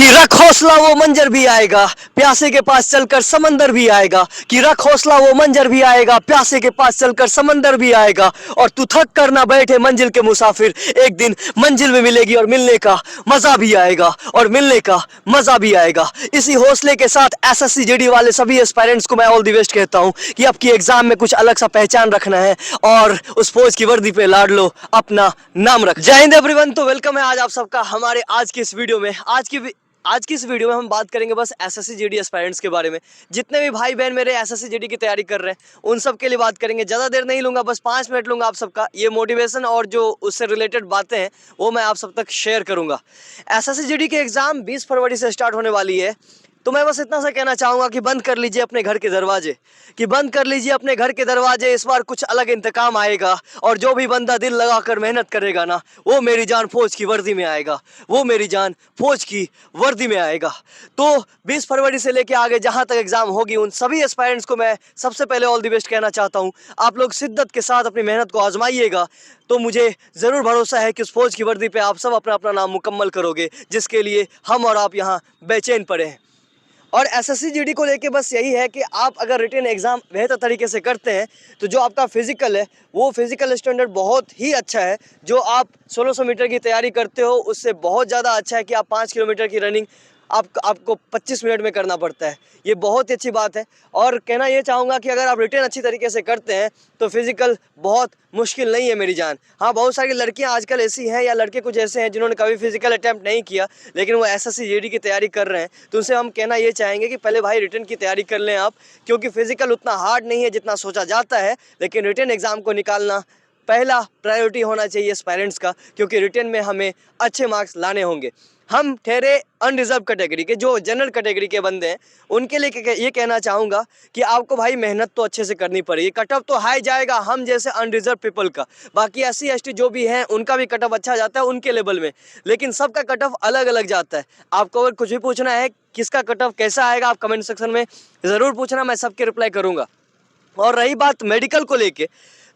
कि रख हौसला वो मंजर भी आएगा, प्यासे के पास चलकर समंदर भी आएगा। कि रख हौसला वो मंजर भी आएगा, प्यासे के पास चलकर समंदर भी आएगा। और तू थक कर ना बैठे मंजिल के मुसाफिर, एक दिन मंजिल में मिलेगी और मिलने का मजा भी आएगा, और मिलने का मजा भी आएगा। इसी हौसले के साथ एसएससी जीडी वाले सभी एस्पायरेंट्स को मैं ऑल द बेस्ट कहता हूं कि आपकी एग्जाम में कुछ अलग सा पहचान रखना है और उस फौज की वर्दी पे लाड लो, अपना नाम रख। जय हिंद एवरीवन। तो वेलकम है आज आप सबका हमारे आज की इस वीडियो में। आज की इस वीडियो में हम बात करेंगे बस एसएससी जीडी एस्पायरेंट्स के बारे में। जितने भी भाई बहन मेरे एसएससी जीडी की तैयारी कर रहे हैं उन सब के लिए बात करेंगे। ज़्यादा देर नहीं लूँगा, बस 5 मिनट लूँगा आप सबका। ये मोटिवेशन और जो उससे रिलेटेड बातें हैं वो मैं आप सब तक शेयर करूँगा। एसएससी जीडी की एग्ज़ाम 20 फरवरी से स्टार्ट होने वाली है। तो मैं बस इतना सा कहना चाहूँगा कि बंद कर लीजिए अपने घर के दरवाजे, कि बंद कर लीजिए अपने घर के दरवाजे। इस बार कुछ अलग इंतकाम आएगा, और जो भी बंदा दिल लगाकर मेहनत करेगा ना, वो मेरी जान फौज की वर्दी में आएगा, वो मेरी जान फौज की वर्दी में आएगा। तो 20 फरवरी से लेके आगे जहाँ तक एग्जाम होगी उन सभी एस्पायरेंट्स को मैं सबसे पहले ऑल द बेस्ट कहना चाहता हूँ। आप लोग शिद्दत के साथ अपनी मेहनत को आजमाइएगा, तो मुझे ज़रूर भरोसा है कि उस फौज की वर्दी पे आप सब अपना अपना नाम मुकम्मल करोगे, जिसके लिए हम और आप यहाँ बेचैन पड़े हैं। और एसएससी जीडी को लेके बस यही है कि आप अगर रिटन एग्ज़ाम बेहतर तरीके से करते हैं तो जो आपका फिजिकल है वो फिजिकल स्टैंडर्ड बहुत ही अच्छा है। जो आप 1600 मीटर की तैयारी करते हो उससे बहुत ज़्यादा अच्छा है कि आप 5 किलोमीटर की रनिंग आपको 25 मिनट में करना पड़ता है। ये बहुत ही अच्छी बात है। और कहना ये चाहूँगा कि अगर आप रिटन अच्छी तरीके से करते हैं तो फिजिकल बहुत मुश्किल नहीं है मेरी जान। हाँ, बहुत सारी लड़कियां आजकल ऐसी हैं या लड़के कुछ ऐसे हैं जिन्होंने कभी फिजिकल अटैम्प्ट नहीं किया लेकिन वो एसएससी जीडी की तैयारी कर रहे हैं, तो उनसे हम कहना ये चाहेंगे कि पहले भाई रिटन की तैयारी कर लें आप, क्योंकि फिजिकल उतना हार्ड नहीं है जितना सोचा जाता है। लेकिन रिटन एग्ज़ाम को निकालना पहला प्रायोरिटी होना चाहिए पेरेंट्स का, क्योंकि रिटन में हमें अच्छे मार्क्स लाने होंगे। हम ठहरे अनरिजर्व कैटेगरी के, जो जनरल कैटेगरी के बंदे हैं उनके लिए ये कहना चाहूँगा कि आपको भाई मेहनत तो अच्छे से करनी पड़ेगी। कट ऑफ तो हाई जाएगा हम जैसे अनरिजर्व पीपल का, बाकी एससी एसटी जो भी हैं उनका भी कट ऑफ अच्छा जाता है उनके लेवल में, लेकिन सबका कट ऑफ अलग अलग जाता है। आपको अगर कुछ भी पूछना है किसका कट ऑफ कैसा आएगा, आप कमेंट सेक्शन में ज़रूर पूछना, मैं सबके रिप्लाई करूँगा। और रही बात मेडिकल को लेके,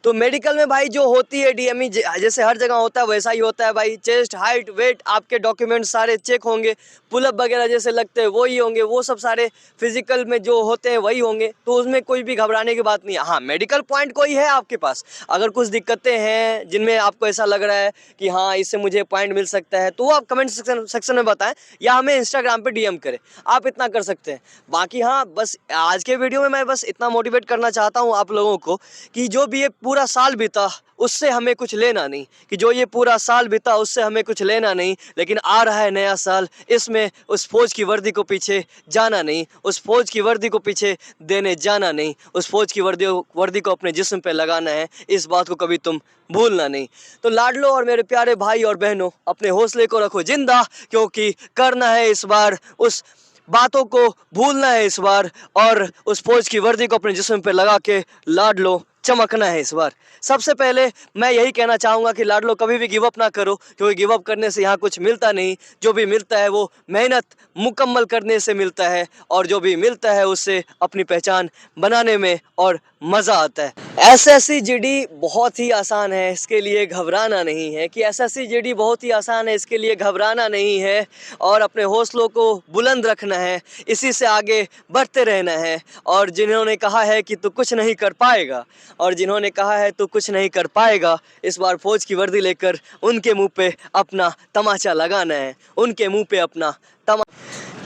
तो मेडिकल में भाई जो होती है डीएमई जैसे हर जगह होता है वैसा ही होता है भाई। चेस्ट, हाइट, वेट, आपके डॉक्यूमेंट्स सारे चेक होंगे, पुलअप वगैरह जैसे लगते हैं वही होंगे, वो सब सारे फिजिकल में जो होते हैं वही होंगे, तो उसमें कोई भी घबराने की बात नहीं है। हाँ, मेडिकल पॉइंट कोई है आपके पास, अगर कुछ दिक्कतें हैं जिनमें आपको ऐसा लग रहा है कि हाँ इससे मुझे पॉइंट मिल सकता है, तो आप कमेंट सेक्शन में बताएं या हमें इंस्टाग्राम पर डीएम करें, आप इतना कर सकते हैं। बाकी हाँ, बस आज के वीडियो में मैं बस इतना मोटिवेट करना चाहता हूँ आप लोगों को कि जो भी ये पूरा साल बीता उससे हमें कुछ लेना नहीं, कि जो ये पूरा साल बीता उससे हमें कुछ लेना नहीं, लेकिन आ रहा है नया साल, इसमें उस फौज की वर्दी को पीछे जाना नहीं, उस फौज की वर्दी को पीछे देने जाना नहीं, उस फौज की वर्दी को अपने जिस्म पे लगाना है, इस बात को कभी तुम भूलना नहीं। तो लाडलो और मेरे प्यारे भाई और बहनों, अपने हौसले को रखो जिंदा, क्योंकि करना है इस बार, उस बातों को भूलना है इस बार, और उस फौज की वर्दी को अपने जिस्म पे लगा के लाडलो चमकना है इस बार। सबसे पहले मैं यही कहना चाहूँगा कि लाडलो कभी भी गिव अप ना करो, क्योंकि गिव अप करने से यहाँ कुछ मिलता नहीं। जो भी मिलता है वो मेहनत मुकम्मल करने से मिलता है, और जो भी मिलता है उससे अपनी पहचान बनाने में और मज़ा आता है। एसएससी जीडी बहुत ही आसान है, इसके लिए घबराना नहीं है, कि एसएससी जीडी बहुत ही आसान है इसके लिए घबराना नहीं है, और अपने हौसलों को बुलंद रखना है, इसी से आगे बढ़ते रहना है। और जिन्होंने कहा है कि तू कुछ नहीं कर पाएगा, और जिन्होंने कहा है तू कुछ नहीं कर पाएगा, इस बार फौज की वर्दी लेकर उनके मुंह पे अपना तमाचा लगाना है, उनके मुंह पे अपना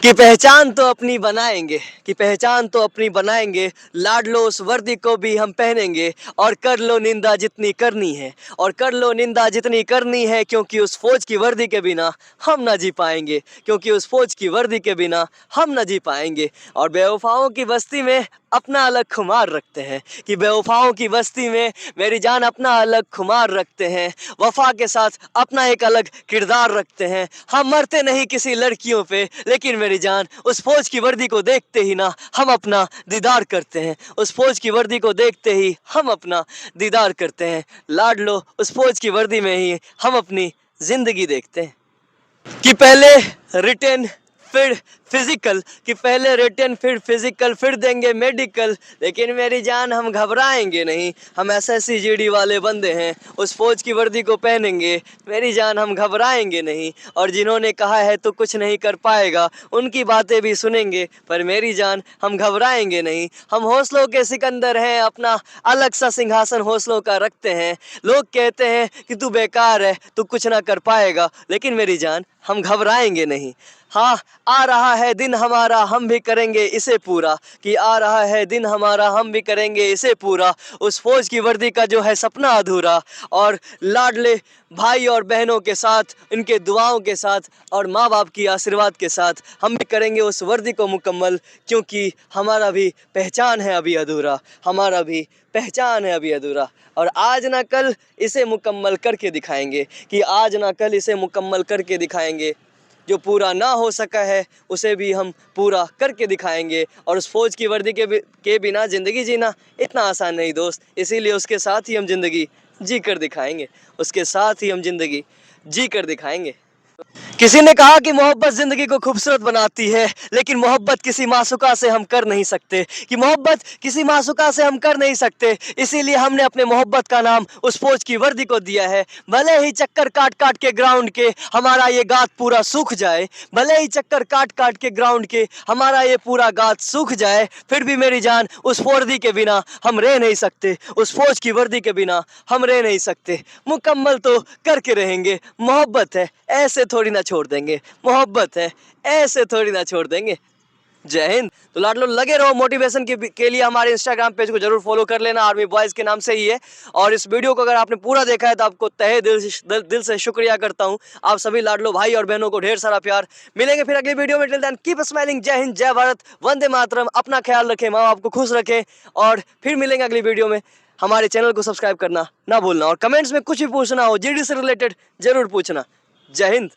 कि पहचान तो अपनी बनाएंगे, कि पहचान तो अपनी बनाएंगे, लाडलो उस वर्दी को भी हम पहनेंगे, और कर लो निंदा जितनी करनी है, और कर लो निंदा जितनी करनी है, क्योंकि उस फौज की वर्दी के बिना हम ना जी पाएंगे, क्योंकि उस फौज की वर्दी के बिना हम ना जी पाएंगे। और बेवफाओं की बस्ती में अपना अलग खुमार रखते हैं, कि बेवफाओं की बस्ती में मेरी जान अपना अलग खुमार रखते हैं, वफा के साथ अपना एक अलग किरदार रखते हैं। हम मरते नहीं किसी लड़कियों पे, लेकिन मेरी जान उस फौज की वर्दी को देखते ही ना हम अपना दीदार करते हैं, उस फौज की वर्दी को देखते ही हम अपना दीदार करते हैं। लाडलो उस फौज की वर्दी में ही हम अपनी जिंदगी देखते हैं। कि पहले रिटन, फिर फिजिकल, कि पहले रिटन फिर फिजिकल फिर देंगे मेडिकल। लेकिन मेरी जान हम घबराएंगे नहीं, हम एसएससी जीडी वाले बंदे हैं, उस फौज की वर्दी को पहनेंगे। मेरी जान हम घबराएंगे नहीं, और जिन्होंने कहा है तो कुछ नहीं कर पाएगा उनकी बातें भी सुनेंगे, पर मेरी जान हम घबराएंगे नहीं। हम हौसलों के सिकंदर हैं, अपना अलग सा सिंहासन हौसलों का रखते हैं। लोग कहते हैं कि तू बेकार है, तू कुछ ना कर पाएगा, लेकिन मेरी जान हम घबराएंगे नहीं। हाँ, आ रहा है दिन हमारा, हम भी करेंगे इसे पूरा, कि आ रहा है दिन हमारा, हम भी करेंगे इसे पूरा। उस फौज की वर्दी का जो है सपना अधूरा, और लाडले भाई और बहनों के साथ, इनके दुआओं के साथ और माँ बाप की आशीर्वाद के साथ हम भी करेंगे उस वर्दी को मुकम्मल, क्योंकि हमारा भी पहचान है अभी अधूरा, हमारा भी पहचान है अभी अधूरा। और आज ना कल इसे मुकम्मल करके दिखाएंगे, कि आज ना कल इसे मुकम्मल करके दिखाएंगे। जो पूरा ना हो सका है उसे भी हम पूरा करके दिखाएंगे। और उस फौज की वर्दी के बिना ज़िंदगी जीना इतना आसान नहीं दोस्त, इसीलिए उसके साथ ही हम ज़िंदगी जी कर दिखाएंगे, उसके साथ ही हम ज़िंदगी जी कर दिखाएंगे। किसी ने कहा कि मोहब्बत जिंदगी को खूबसूरत बनाती है, लेकिन मोहब्बत किसी मासूका से हम कर नहीं सकते, कि मोहब्बत किसी मासूका से हम कर नहीं सकते। इसीलिए हमने अपने मोहब्बत का नाम उस फौज की वर्दी को दिया है। भले ही चक्कर काट काट के ग्राउंड के हमारा ये गात पूरा सूख जाए, भले ही चक्कर काट काट के ग्राउंड के हमारा ये पूरा गात सूख जाए, फिर भी मेरी जान उस वर्दी के बिना हम रह नहीं सकते, उस फौज की वर्दी के बिना हम रह नहीं सकते। मुकम्मल तो करके रहेंगे, मोहब्बत है ऐसे थोड़ी ना छोड़ देंगे, मोहब्बत है ऐसे थोड़ी ना छोड़ देंगे। जय हिंद। तो लाडलो लगे रहो मोटिवेशन के लिए हमारे इंस्टाग्राम पेज को जरूर फॉलो कर लेना, आर्मी बॉयज के नाम से ही है। और इस वीडियो को अगर आपने पूरा देखा है तो आपको तहे दिल से शुक्रिया करता हूं। आप सभी लाडलो भाई और बहनों को ढेर सारा प्यार। मिलेंगे फिर अगली वीडियो में, टिल देन कीप स्माइलिंग। जय हिंद, जय भारत, वंदे मातरम। अपना ख्याल रखें, माँ बाप को खुश रखें, और फिर मिलेंगे अगली वीडियो में। हमारे चैनल को सब्सक्राइब करना ना भूलना, और कमेंट्स में कुछ भी पूछना हो जीडी से रिलेटेड जरूर पूछना। जय हिंद।